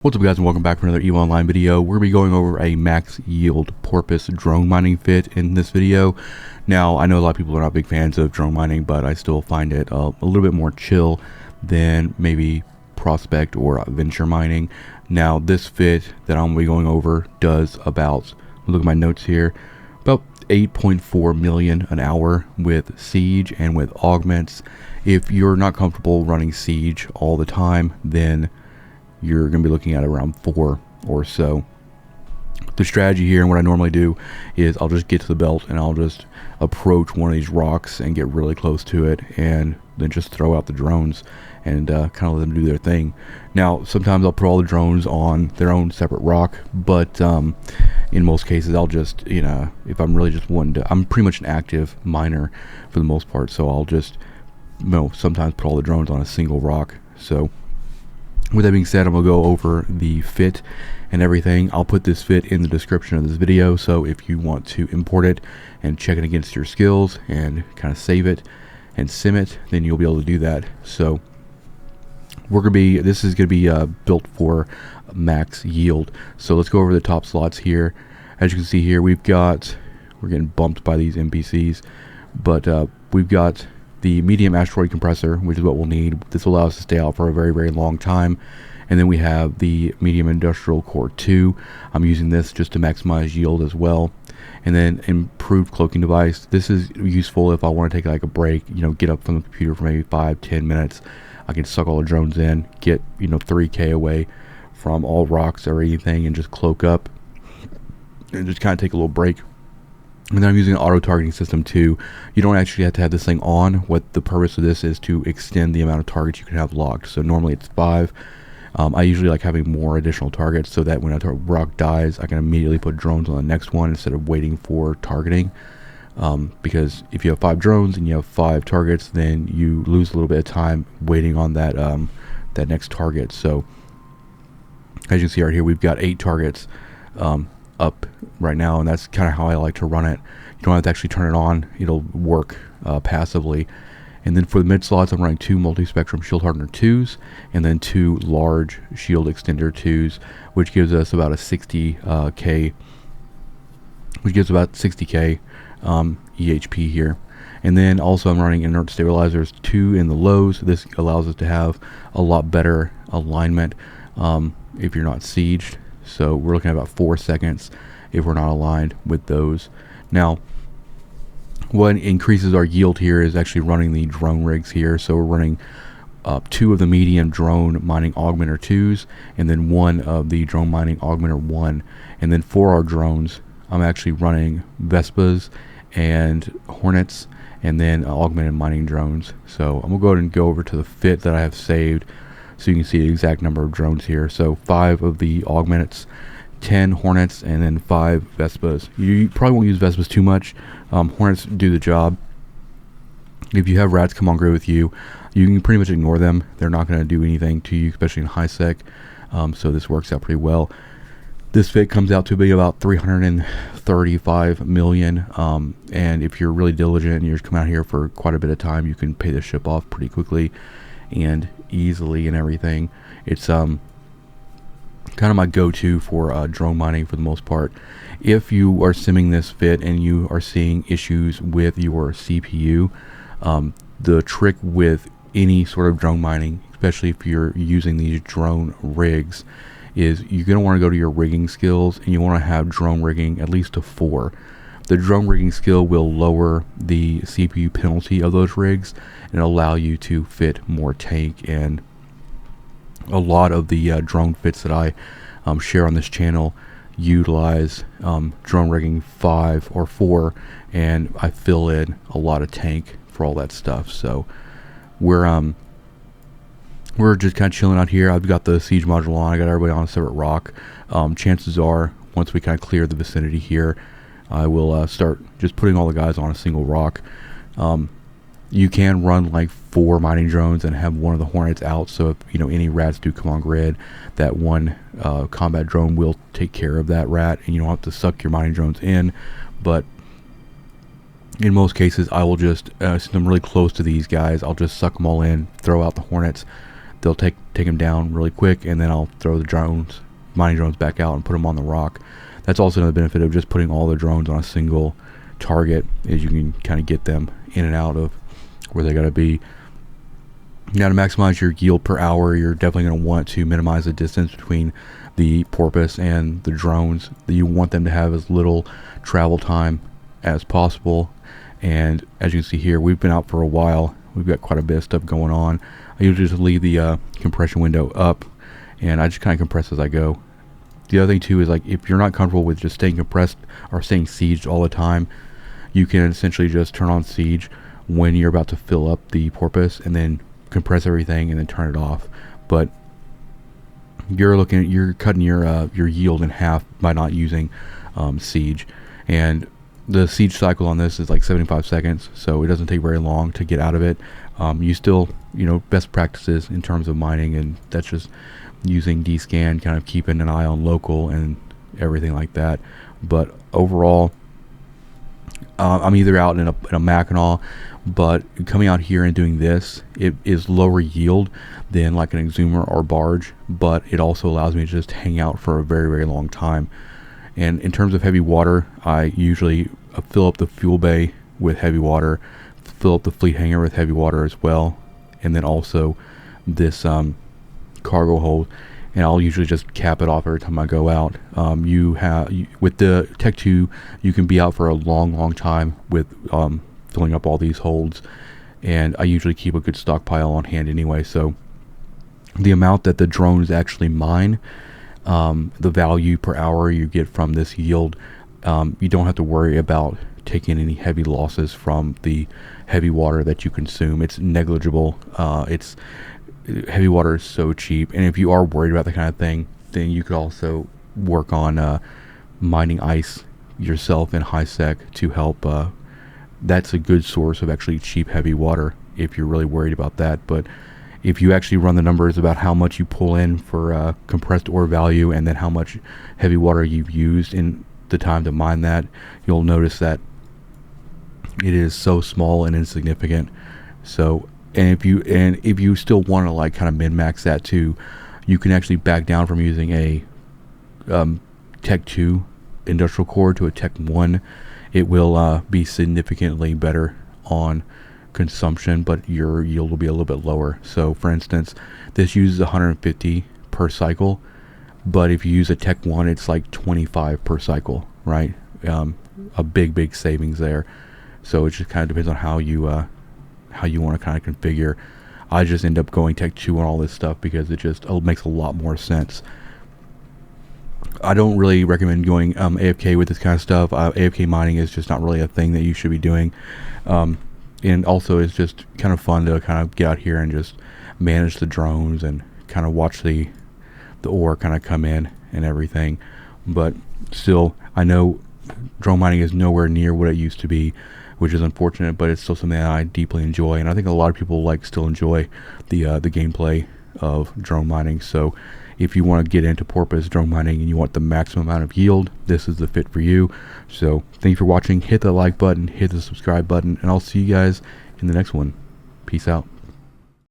What's up guys, and welcome back for another EVO Online video. We're going to be going over a max yield Porpoise drone mining fit in this video. Now, I know a lot of people are not big fans of drone mining, but I still find it a little bit more chill than maybe prospect or venture mining. Now, this fit that I'm going to be going over does about, look at my notes here, about 8.4 million an hour with Siege and with augments. If you're not comfortable running Siege all the time, then you're going to be looking at around 4 or so. The strategy here and what I normally do is I'll just get to the belt and I'll just approach one of these rocks and get really close to it and then just throw out the drones and kind of let them do their thing. Now, sometimes I'll put all the drones on their own separate rock, but in most cases I'll just, if I'm really just wanting to, I'm pretty much an active miner for the most part, so I'll just, sometimes put all the drones on a single rock. So with that being said, I'm going to go over the fit and everything. I'll put this fit in the description of this video, so if you want to import it and check it against your skills and kind of save it and sim it, then you'll be able to do that. So this is going to be built for max yield. So let's go over the top slots here. As you can see here, we're getting bumped by these NPCs, but we've got the medium Asteroid compressor, which is what we'll need. This will allow us to stay out for a very, very long time. And then we have the medium Industrial Core 2. I'm using this just to maximize yield as well. And then improved cloaking device. This is useful if I want to take like a break, get up from the computer for maybe 5-10 minutes. I can suck all the drones in, get 3K away from all rocks or anything, and just cloak up and just kind of take a little break. And then I'm using an auto targeting system too. You don't actually have to have this thing on. What the purpose of this is to extend the amount of targets you can have locked. So normally it's 5. I usually like having more additional targets so that when a rock dies, I can immediately put drones on the next one instead of waiting for targeting. Because if you have 5 drones and you have 5 targets, then you lose a little bit of time waiting on that that next target. So as you can see right here, we've got 8 targets up right now, and that's kind of how I like to run it. You don't have to actually turn it on, it'll work passively. And then for the mid slots, I'm running 2 Multispectrum shield Hardener 2s and then 2 large shield extender 2s, which gives us about a 60k EHP here. And then also I'm running Inertial Stabilizers II in the lows. This allows us to have a lot better alignment if you're not sieged. So we're looking at about 4 seconds if we're not aligned with those. Now, what increases our yield here is actually running the drone rigs here. So we're running 2 of the medium drone mining Augmentor 2s and then 1 of the drone mining Augmentor 1. And then for our drones, I'm actually running Vespas and Hornets and then augmented mining drones. So I'm going to go ahead and go over to the fit that I have saved, so you can see the exact number of drones here. So 5 of the augments, 10 Hornets, and then 5 Vespas. You probably won't use Vespas too much. Hornets do the job. If you have rats come on grid with you, you can pretty much ignore them. They're not going to do anything to you, especially in high sec. So this works out pretty well. This fit comes out to be about 335 million. And if you're really diligent and you're just coming out here for quite a bit of time, you can pay the ship off pretty quickly and easily and everything. It's kind of my go-to for drone mining for the most part. If you are simming this fit and you are seeing issues with your CPU, the trick with any sort of drone mining, especially if you're using these drone rigs, is you're going to want to go to your rigging skills and you want to have drone rigging at least to 4. The drone rigging skill will lower the CPU penalty of those rigs and allow you to fit more tank. And a lot of the drone fits that I share on this channel utilize drone rigging 5 or 4, and I fill in a lot of tank for all that stuff. So we're just kind of chilling out here. I've got the siege module on. I got everybody on a separate rock. Chances are, once we kind of clear the vicinity here, I will start just putting all the guys on a single rock. You can run like 4 mining drones and have one of the Hornets out, so if any rats do come on grid, that one combat drone will take care of that rat, and you don't have to suck your mining drones in. But in most cases, I will just, since I'm really close to these guys, I'll just suck them all in, throw out the Hornets, they'll take them down really quick, and then I'll throw the mining drones back out and put them on the rock. That's also another benefit of just putting all the drones on a single target, is you can kind of get them in and out of where they got to be. Now, to maximize your yield per hour, you're definitely going to want to minimize the distance between the Porpoise and the drones. You want them to have as little travel time as possible. And as you can see here, we've been out for a while. We've got quite a bit of stuff going on. I usually just leave the compression window up, and I just kind of compress as I go. The other thing too is, like, if you're not comfortable with just staying compressed or staying sieged all the time, you can essentially just turn on siege when you're about to fill up the Porpoise, and then compress everything and then turn it off. But you're cutting your yield in half by not using siege. And the siege cycle on this is like 75 seconds, so it doesn't take very long to get out of it. You still, best practices in terms of mining, and that's just using D-scan, kind of keeping an eye on local and everything like that. But overall, I'm either out in a Mackinac, but coming out here and doing this, it is lower yield than like an Exhumer or barge, but it also allows me to just hang out for a very, very long time. And in terms of heavy water, I usually fill up the fuel bay with heavy water, fill up the fleet hangar with heavy water as well, and then also this cargo hold, and I'll usually just cap it off every time I go out. With the Tech 2, you can be out for a long time with filling up all these holds, and I usually keep a good stockpile on hand anyway. So the amount that the drones actually mine, the value per hour you get from this yield, you don't have to worry about taking any heavy losses from the heavy water that you consume. It's negligible. Heavy water is so cheap, and if you are worried about that kind of thing, then you could also work on mining ice yourself in high sec to help. That's a good source of actually cheap heavy water if you're really worried about that. But if you actually run the numbers about how much you pull in for compressed ore value, and then how much heavy water you've used in the time to mine that, you'll notice that it is so small and insignificant. So, and if you still want to like kind of min-max that too, you can actually back down from using a Tech 2 industrial core to a Tech 1. It will be significantly better on consumption, but your yield will be a little bit lower. So for instance, this uses 150 per cycle, but if you use a Tech 1, it's like 25 per cycle, right? A big savings there. So it just kind of depends on how you want to kind of configure. I just end up going Tech 2 on all this stuff because it just makes a lot more sense. I don't really recommend going AFK with this kind of stuff. AFK mining is just not really a thing that you should be doing. And also it's just kind of fun to kind of get out here and just manage the drones and kind of watch the ore kind of come in and everything. But still, I know drone mining is nowhere near what it used to be, which is unfortunate, but it's still something that I deeply enjoy, and I think a lot of people still enjoy the gameplay of drone mining. So if you want to get into Porpoise drone mining and you want the maximum amount of yield, this is the fit for you. So thank you for watching. Hit the like button, hit the subscribe button, and I'll see you guys in the next one. Peace out.